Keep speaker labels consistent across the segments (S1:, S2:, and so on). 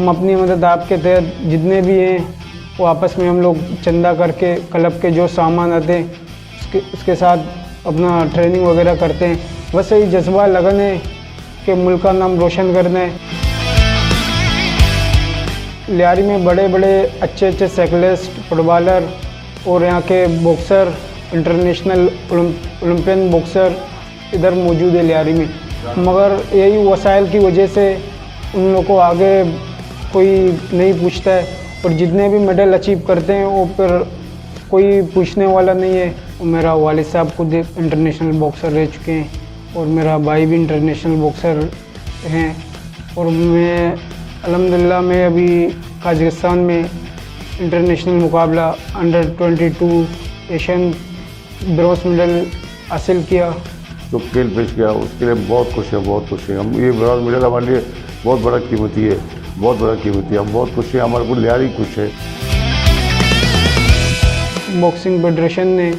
S1: हम अपनी मदद आपके तहत जितने भी हैं वो आपस में हम लोग चंदा करके क्लब के जो सामान आते हैं उसके साथ अपना ट्रेनिंग वगैरह करते हैं। बस यही जज्बा लगन है कि मुल्क का नाम रोशन करना है। लियारी में बड़े बड़े अच्छे साइकिलिस्ट, फुटबॉलर और यहाँ के बॉक्सर, इंटरनेशनल ओलंपियन बॉक्सर इधर मौजूद है लियारी में, मगर यही वसाइल की वजह से उन लोगों को आगे कोई नहीं पूछता है और जितने भी मेडल अचीव करते हैं वो फिर कोई पूछने वाला नहीं है। मेरा वालिद साहब खुद इंटरनेशनल बॉक्सर रह चुके हैं और मेरा भाई भी इंटरनेशनल बॉक्सर हैं और मैं अल्हम्दुलिल्लाह मैं अभी कजाकिस्तान में इंटरनेशनल मुकाबला अंडर 22 एशियन ब्रॉन्ज मेडल हासिल किया।
S2: जो खेल पेश किया उसके लिए बहुत खुश है, बहुत खुश है हम। ये ब्रॉन्ज मेडल हमारे लिए बहुत बड़ा कीमती है, बहुत बड़ा कीमती है। हम बहुत खुश हैं, हमारे पूरी लियारी खुश है।
S1: बॉक्सिंग फेडरेशन ने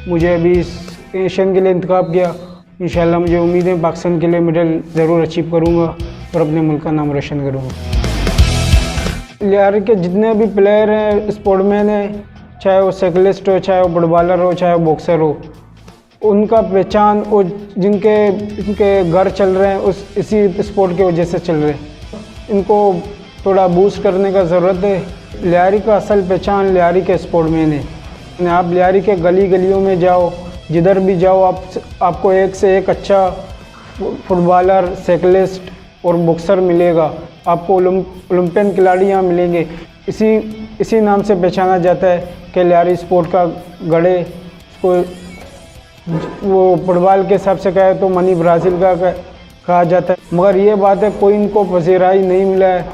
S1: मुझे अभी इस एशियन के लिए इंतखाब किया। इंशाल्लाह मुझे उम्मीद है पाकिस्तान के लिए मेडल ज़रूर अचीव करूँगा और अपने मुल्क का नाम रोशन करूँगा। लियारी के जितने भी प्लेयर हैं, स्पोर्टमैन हैं, चाहे वो साइकिलिस्ट हो, चाहे वो फुटबॉलर हो, चाहे वो बॉक्सर हो, उनका पहचान और इनके घर चल रहे हैं इसी स्पोर्ट की वजह से चल रहे हैं। इनको थोड़ा बूस्ट करने का ज़रूरत है। लियारी का असल पहचान लियारी के स्पोर्टमैन है। आप लियारी के गली गलियों में जाओ, जिधर भी जाओ आपको एक से एक अच्छा फुटबॉलर, साइकिलिस्ट और बॉक्सर मिलेगा। आपको ओलंपियन खिलाड़ी यहाँ मिलेंगे। इसी नाम से पहचाना जाता है कि लियारी स्पोर्ट का गढ़ है। इसको वो फुटबॉल के हिसाब से कहे तो मनी ब्राज़ील का कहा जाता है, मगर ये बात है कोई इनको पसीराई नहीं मिला है।